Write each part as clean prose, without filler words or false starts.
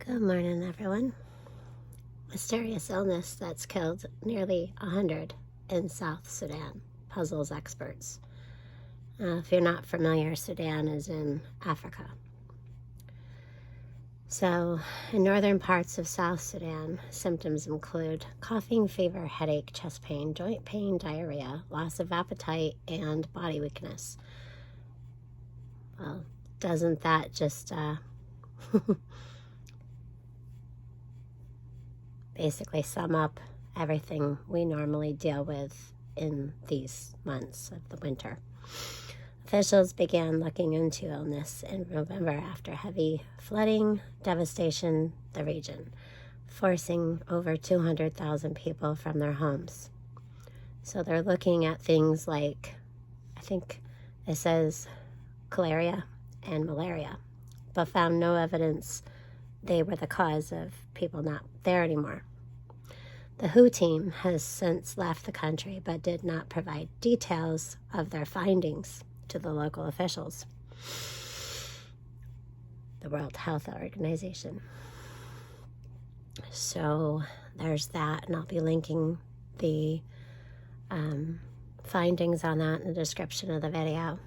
Good morning, everyone. Mysterious illness that's killed nearly 100 in South Sudan puzzles experts. If you're not familiar, Sudan is in Africa. So, in northern parts of South Sudan, symptoms include coughing, fever, headache, chest pain, joint pain, diarrhea, loss of appetite, and body weakness. Well, doesn't that just basically sum up everything we normally deal with in these months of the winter? Officials began looking into illness in November after heavy flooding devastation the region, forcing over 200,000 people from their homes. So they're looking at things like, I think it says cholera and malaria, but found no evidence they were the cause of people not there anymore. The WHO team has since left the country but did not provide details of their findings to the local officials, the World Health Organization. So there's that, and I'll be linking the findings on that in the description of the video.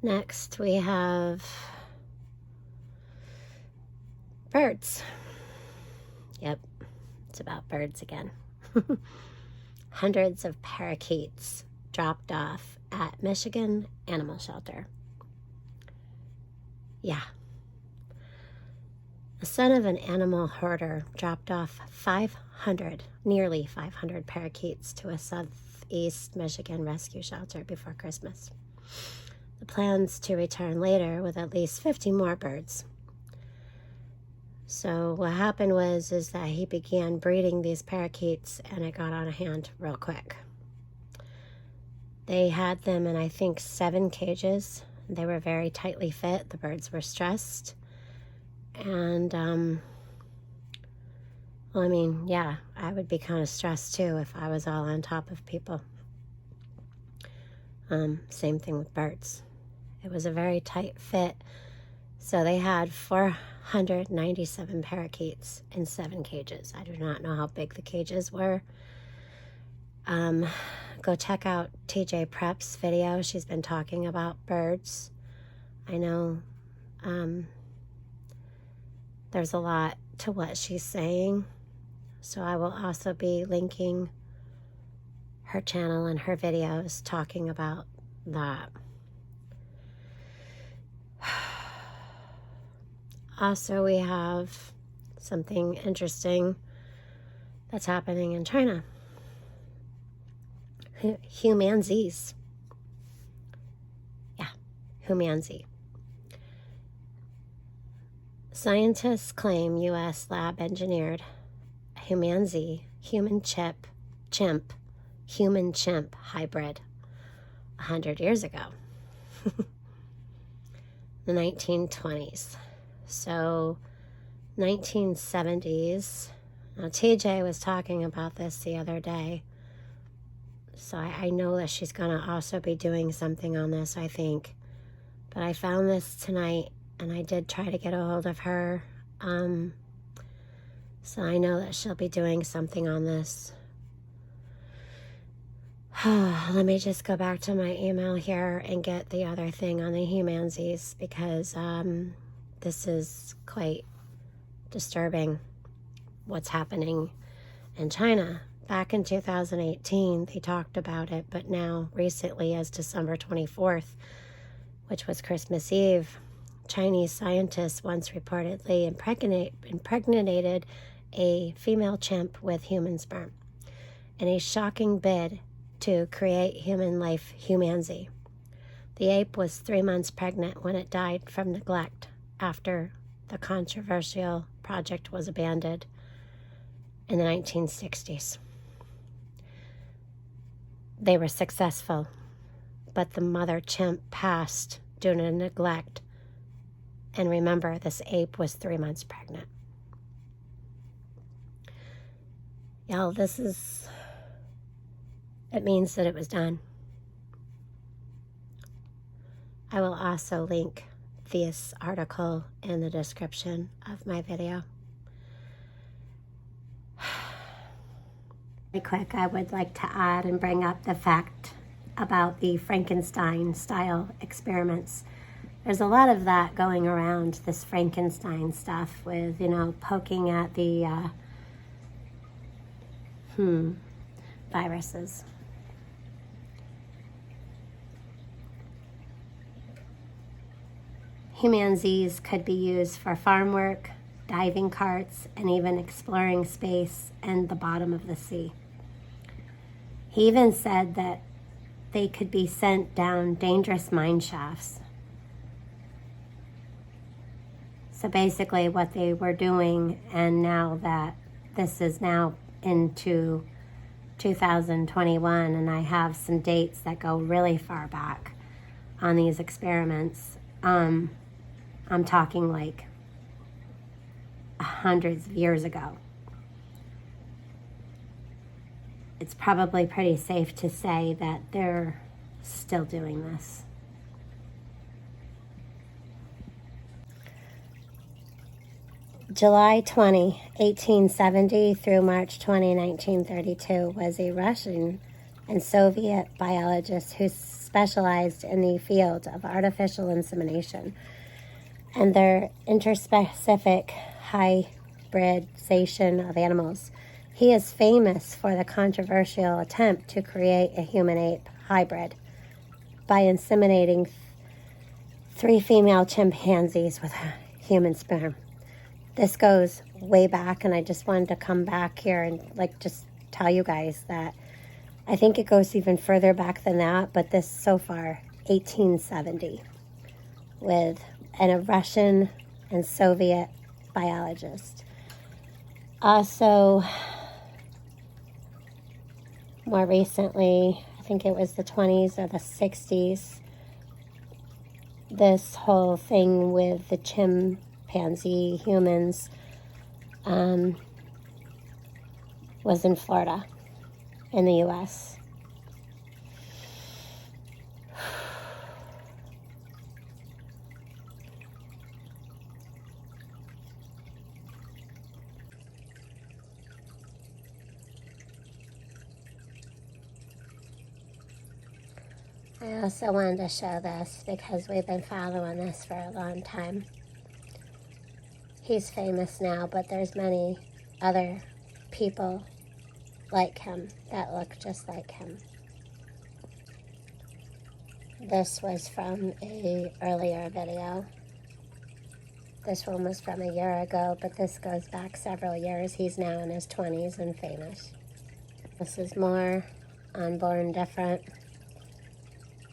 Next, we have birds. Yep, it's about birds again. Hundreds of parakeets dropped off at Michigan Animal Shelter. Yeah. The son of an animal hoarder dropped off nearly 500 parakeets to a Southeast Michigan rescue shelter before Christmas. The plans to return later with at least 50 more birds. So what happened is that he began breeding these parakeets, and it got out of hand real quick. They had them in, I think, 7 cages. They were very tightly fit. The birds were stressed. And, I would be kind of stressed too if I was all on top of people. Same thing with birds. It was a very tight fit. So they had 497 parakeets in 7 cages. I do not know how big the cages were. Go check out TJ Prep's video. She's been talking about birds. I know there's a lot to what she's saying. So I will also be linking her channel and her videos talking about that. Also, we have something interesting that's happening in China. Humanzees. Yeah, Humanzee. Scientists claim U.S. lab engineered Humanzee Human-chimp hybrid 100 years ago. The 1920s. So 1970s. Now TJ was talking about this the other day. So I know that she's going to also be doing something on this, I think. But I found this tonight, and I did try to get a hold of her. So I know that she'll be doing something on this. Let me just go back to my email here and get the other thing on the Humanzees, because this is quite disturbing what's happening in China. Back in 2018, they talked about it, but now recently, as December 24th, which was Christmas Eve, Chinese scientists once reportedly impregnated a female chimp with human sperm in a shocking bid to create human life Humanzee. The ape was 3 months pregnant when it died from neglect after the controversial project was abandoned in the 1960s. They were successful, but the mother chimp passed due to neglect. And remember, this ape was 3 months pregnant. Y'all, it means that it was done. I will also link this article in the description of my video. Really quick, I would like to add and bring up the fact about the Frankenstein-style experiments. There's a lot of that going around, this Frankenstein stuff with, you know, poking at the viruses. Humanzees could be used for farm work, diving carts, and even exploring space and the bottom of the sea. He even said that they could be sent down dangerous mine shafts. So basically what they were doing, and now that this is now into 2021, and I have some dates that go really far back on these experiments. I'm talking like hundreds of years ago. It's probably pretty safe to say that they're still doing this. July 20, 1870 through March 20, 1932 was a Russian and Soviet biologist who specialized in the field of artificial insemination and their interspecific hybridization of animals. He is famous for the controversial attempt to create a human-ape hybrid by inseminating 3 female chimpanzees with human sperm. This goes way back, and I just wanted to come back here and just tell you guys that I think it goes even further back than that, but this so far, 1870, with a Russian and Soviet biologist. Also, more recently, I think it was the 20s or the 60s, this whole thing with the chimpanzee humans was in Florida, in the U.S. I also wanted to show this because we've been following this for a long time. He's famous now, but there's many other people like him that look just like him. This was from an earlier video. This one was from a year ago, but this goes back several years. He's now in his 20s and famous. This is more Unborn Different.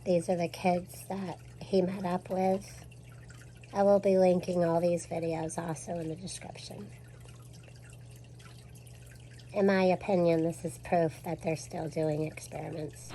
These are the kids that he met up with. I will be linking all these videos also in the description. In my opinion, this is proof that they're still doing experiments.